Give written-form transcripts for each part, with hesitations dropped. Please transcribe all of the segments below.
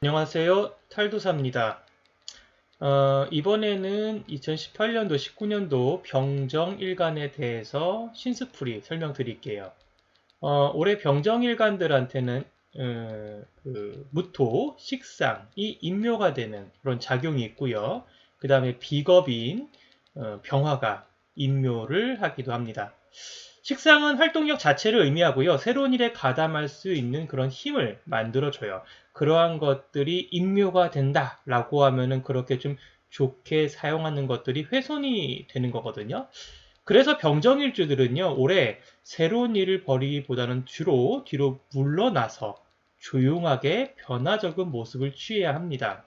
안녕하세요. 탈도사입니다. 이번에는 2018년도, 19년도 병정일간에 대해서 신스풀이 설명드릴게요. 올해 병정일간들한테는 무토, 식상이 인묘가 되는 그런 작용이 있고요. 그 다음에 비겁인 병화가 인묘를 하기도 합니다. 식상은 활동력 자체를 의미하고요. 새로운 일에 가담할 수 있는 그런 힘을 만들어줘요. 그러한 것들이 인묘가 된다라고 하면은 그렇게 좀 좋게 사용하는 것들이 훼손이 되는 거거든요. 그래서 병정일주들은요, 올해 새로운 일을 벌이기보다는 주로 뒤로 물러나서 조용하게 변화적인 모습을 취해야 합니다.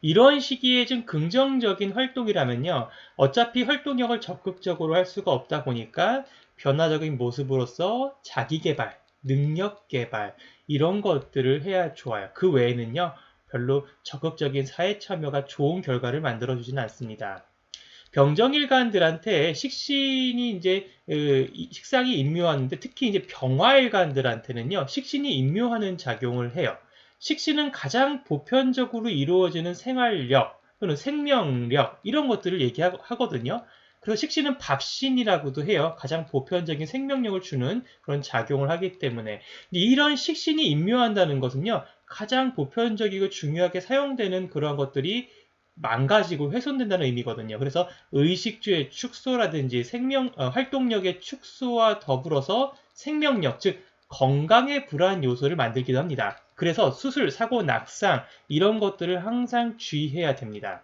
이런 시기에 좀 긍정적인 활동이라면요, 어차피 활동력을 적극적으로 할 수가 없다 보니까 변화적인 모습으로서 자기 개발, 능력 개발, 이런 것들을 해야 좋아요. 그 외에는요, 별로 적극적인 사회 참여가 좋은 결과를 만들어주지는 않습니다. 병정일간들한테 식신이 이제 식상이 임묘하는데 특히 이제 병화일간들한테는요 식신이 임묘하는 작용을 해요. 식신은 가장 보편적으로 이루어지는 생활력 또는 생명력 이런 것들을 얘기하거든요. 그래서 식신은 밥신이라고도 해요. 가장 보편적인 생명력을 주는 그런 작용을 하기 때문에 이런 식신이 임묘한다는 것은요 가장 보편적이고 중요하게 사용되는 그런 것들이 망가지고 훼손된다는 의미거든요. 그래서 의식주의 축소라든지 활동력의 축소와 더불어서 생명력, 즉 건강에 불안한 요소를 만들기도 합니다. 그래서 수술, 사고, 낙상 이런 것들을 항상 주의해야 됩니다.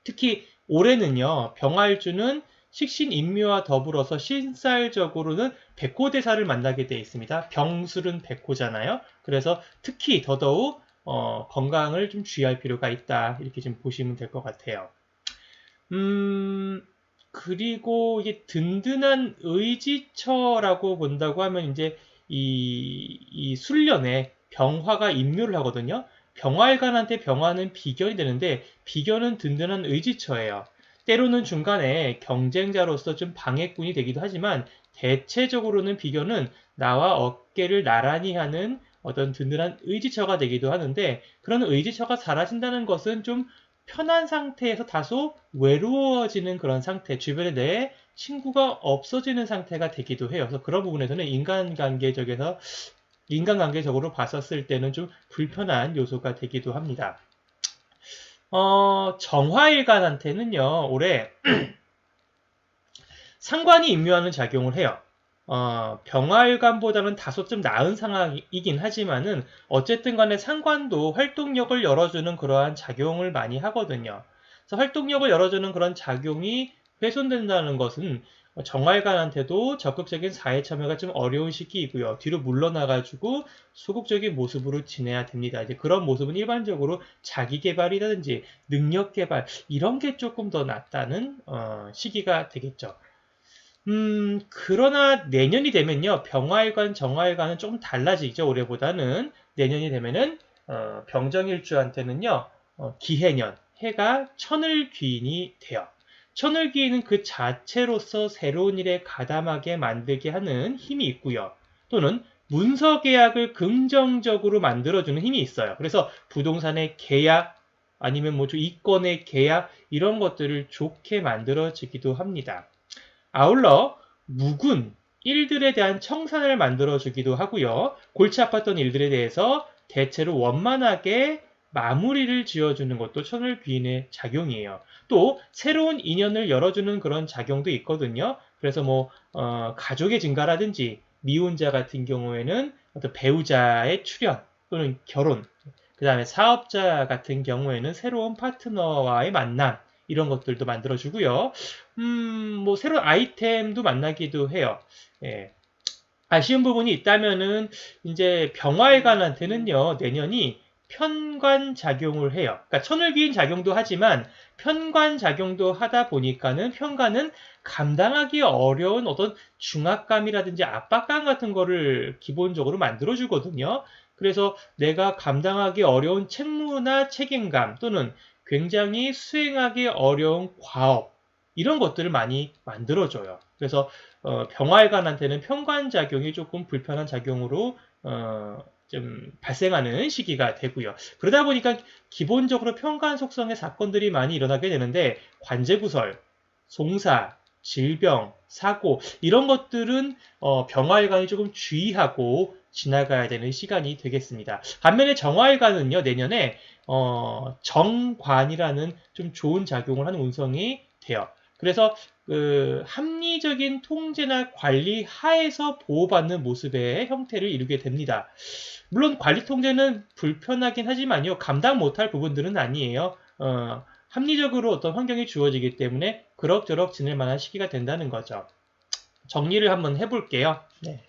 특히 올해는요, 병활주는 식신인묘와 더불어서 신살적으로는 백호대사를 만나게 되어 있습니다. 병술은 백호잖아요. 그래서 특히 더더욱 건강을 좀 주의할 필요가 있다. 이렇게 좀 보시면 될 것 같아요. 그리고 이게 든든한 의지처라고 본다고 하면 이제 이 술련에 병화가 임묘를 하거든요. 병화일간한테 병화는 비견이 되는데 비견은 든든한 의지처예요. 때로는 중간에 경쟁자로서 좀 방해꾼이 되기도 하지만 대체적으로는 비견은 나와 어깨를 나란히 하는 어떤 든든한 의지처가 되기도 하는데 그런 의지처가 사라진다는 것은 좀 편한 상태에서 다소 외로워지는 그런 상태, 주변에 내 친구가 없어지는 상태가 되기도 해요. 그래서 그런 부분에서는 인간관계적으로 봤었을 때는 좀 불편한 요소가 되기도 합니다. 정화일간한테는요, 올해 상관이 임묘하는 작용을 해요. 병화일관보다는 다소 좀 나은 상황이긴 하지만은 어쨌든 간에 상관도 활동력을 열어주는 그러한 작용을 많이 하거든요. 그래서 활동력을 열어주는 그런 작용이 훼손된다는 것은 정화일관한테도 적극적인 사회 참여가 좀 어려운 시기이고요. 뒤로 물러나가지고 소극적인 모습으로 지내야 됩니다. 이제 그런 모습은 일반적으로 자기 개발이라든지 능력 개발 이런 게 조금 더 낫다는 시기가 되겠죠. 그러나 내년이 되면요. 병화일관, 정화일관은 조금 달라지죠. 올해보다는. 내년이 되면은, 병정일주한테는요, 기해년, 해가 천을귀인이 돼요. 천을귀인은 그 자체로서 새로운 일에 가담하게 만들게 하는 힘이 있고요. 또는 문서 계약을 긍정적으로 만들어주는 힘이 있어요. 그래서 부동산의 계약, 아니면 뭐 이권의 계약, 이런 것들을 좋게 만들어지기도 합니다. 아울러 묵은 일들에 대한 청산을 만들어주기도 하고요. 골치 아팠던 일들에 대해서 대체로 원만하게 마무리를 지어주는 것도 천을귀인의 작용이에요. 또 새로운 인연을 열어주는 그런 작용도 있거든요. 그래서 뭐 가족의 증가라든지 미혼자 같은 경우에는 어떤 배우자의 출현 또는 결혼, 그 다음에 사업자 같은 경우에는 새로운 파트너와의 만남 이런 것들도 만들어주고요. 뭐 새로운 아이템도 만나기도 해요. 예. 아쉬운 부분이 있다면은 이제 병화일관한테는요 내년이 편관 작용을 해요. 그러니까 천을기인 작용도 하지만 편관 작용도 하다 보니까는 편관은 감당하기 어려운 어떤 중압감이라든지 압박감 같은 거를 기본적으로 만들어주거든요. 그래서 내가 감당하기 어려운 책무나 책임감 또는 굉장히 수행하기 어려운 과업 이런 것들을 많이 만들어줘요. 그래서 병활관한테는 편관작용이 조금 불편한 작용으로 좀 발생하는 시기가 되고요. 그러다 보니까 기본적으로 평간 속성의 사건들이 많이 일어나게 되는데 관제구설, 송사, 질병, 사고 이런 것들은 병화일관이 조금 주의하고 지나가야 되는 시간이 되겠습니다. 반면에 정화일관은요 내년에 정관이라는 좀 좋은 작용을 하는 운성이 돼요. 그래서 그 합리적인 통제나 관리 하에서 보호받는 모습의 형태를 이루게 됩니다. 물론 관리 통제는 불편하긴 하지만요. 감당 못할 부분들은 아니에요. 합리적으로 어떤 환경이 주어지기 때문에 그럭저럭 지낼 만한 시기가 된다는 거죠. 정리를 한번 해볼게요. 네.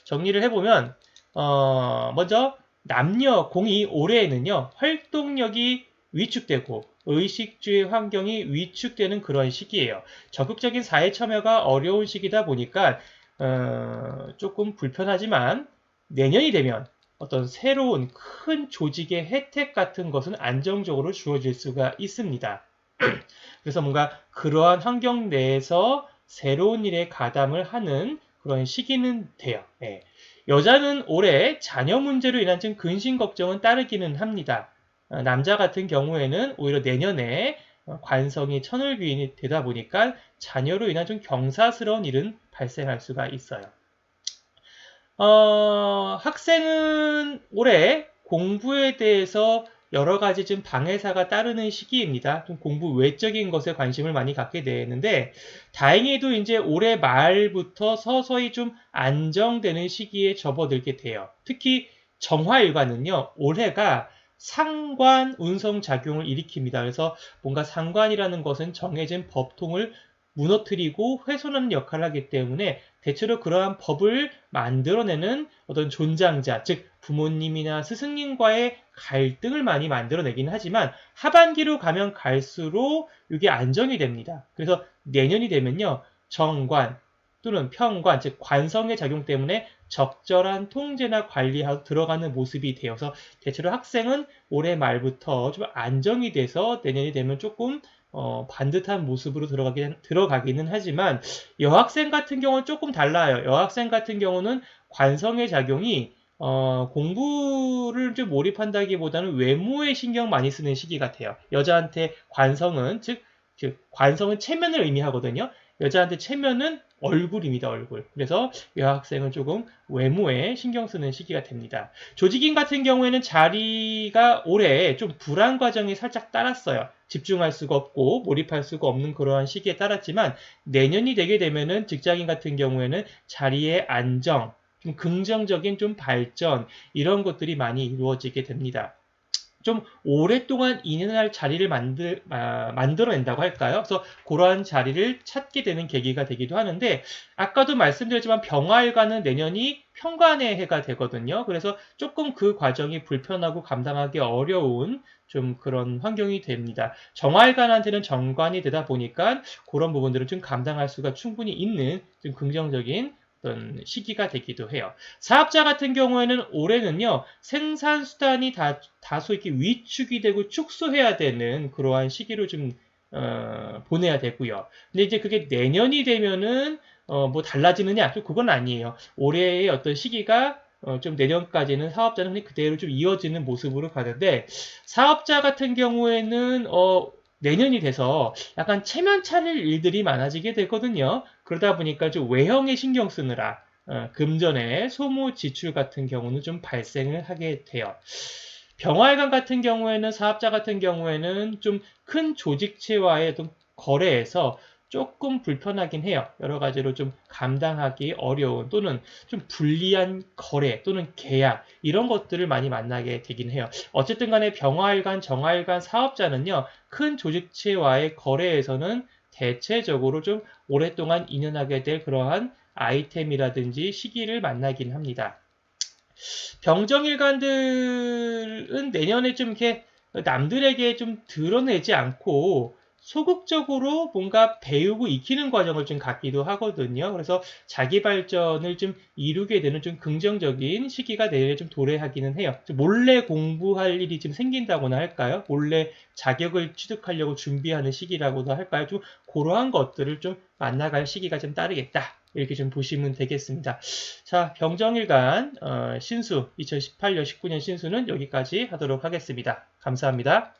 정리를 해보면 먼저 남녀 공이 올해에는요. 활동력이 위축되고 의식주의 환경이 위축되는 그런 시기예요. 적극적인 사회 참여가 어려운 시기다 보니까 조금 불편하지만 내년이 되면 어떤 새로운 큰 조직의 혜택 같은 것은 안정적으로 주어질 수가 있습니다. 그래서 뭔가 그러한 환경 내에서 새로운 일에 가담을 하는 그런 시기는 돼요. 예. 여자는 올해 자녀 문제로 인한 좀 근심 걱정은 따르기는 합니다. 남자 같은 경우에는 오히려 내년에 관성이 천을귀인이 되다 보니까 자녀로 인한 좀 경사스러운 일은 발생할 수가 있어요. 학생은 올해 공부에 대해서 여러 가지 좀 방해사가 따르는 시기입니다. 좀 공부 외적인 것에 관심을 많이 갖게 되는데, 다행히도 이제 올해 말부터 서서히 좀 안정되는 시기에 접어들게 돼요. 특히 정화일관은요, 올해가 상관 운성 작용을 일으킵니다. 그래서 뭔가 상관이라는 것은 정해진 법통을 무너뜨리고 훼손하는 역할을 하기 때문에 대체로 그러한 법을 만들어내는 어떤 존장자, 즉 부모님이나 스승님과의 갈등을 많이 만들어내긴 하지만 하반기로 가면 갈수록 이게 안정이 됩니다. 그래서 내년이 되면요. 정관 또는 평관, 즉 관성의 작용 때문에 적절한 통제나 관리하고 들어가는 모습이 되어서 대체로 학생은 올해 말부터 좀 안정이 돼서 내년이 되면 조금 반듯한 모습으로 들어가기는 하지만 여학생 같은 경우는 조금 달라요. 여학생 같은 경우는 관성의 작용이 공부를 좀 몰입한다기보다는 외모에 신경 많이 쓰는 시기 같아요. 여자한테 관성은 즉 관성은 체면을 의미하거든요. 여자한테 체면은 얼굴입니다, 얼굴. 그래서 여학생은 조금 외모에 신경 쓰는 시기가 됩니다. 조직인 같은 경우에는 자리가 올해 좀 불안 과정이 살짝 따랐어요. 집중할 수가 없고 몰입할 수가 없는 그러한 시기에 따랐지만 내년이 되게 되면은 직장인 같은 경우에는 자리의 안정, 좀 긍정적인 좀 발전 이런 것들이 많이 이루어지게 됩니다. 좀 오랫동안 인연할 자리를 만들어낸다고 할까요? 그래서 그러한 자리를 찾게 되는 계기가 되기도 하는데, 아까도 말씀드렸지만 병화일관은 내년이 평관의 해가 되거든요. 그래서 조금 그 과정이 불편하고 감당하기 어려운 좀 그런 환경이 됩니다. 정화일관한테는 정관이 되다 보니까 그런 부분들을 좀 감당할 수가 충분히 있는 좀 긍정적인 어떤 시기가 되기도 해요. 사업자 같은 경우에는 올해는요, 생산수단이 다소 이렇게 위축이 되고 축소해야 되는 그러한 시기로 좀, 보내야 되고요. 근데 이제 그게 내년이 되면은, 뭐 달라지느냐? 좀 그건 아니에요. 올해의 어떤 시기가 좀 내년까지는 사업자는 그대로 좀 이어지는 모습으로 가는데, 사업자 같은 경우에는, 내년이 돼서 약간 체면 차릴 일들이 많아지게 되거든요. 그러다 보니까 좀 외형에 신경 쓰느라 금전의 소모 지출 같은 경우는 좀 발생을 하게 돼요. 병활관 같은 경우에는 사업자 같은 경우에는 좀 큰 조직체와의 어떤 거래에서 조금 불편하긴 해요. 여러 가지로 좀 감당하기 어려운 또는 좀 불리한 거래 또는 계약 이런 것들을 많이 만나게 되긴 해요. 어쨌든 간에 병활관, 정활관 사업자는요. 큰 조직체와의 거래에서는 대체적으로 좀 오랫동안 인연하게 될 그러한 아이템이라든지 시기를 만나긴 합니다. 병정일관들은 내년에 좀 이렇게 남들에게 좀 드러내지 않고 소극적으로 뭔가 배우고 익히는 과정을 좀 갖기도 하거든요. 그래서 자기 발전을 좀 이루게 되는 좀 긍정적인 시기가 내년에 좀 도래하기는 해요. 몰래 공부할 일이 좀 생긴다거나 할까요? 몰래 자격을 취득하려고 준비하는 시기라고도 할까요? 좀 그러한 것들을 좀 만나갈 시기가 좀 따르겠다. 이렇게 좀 보시면 되겠습니다. 자, 병정일간 신수 2018년 19년 신수는 여기까지 하도록 하겠습니다. 감사합니다.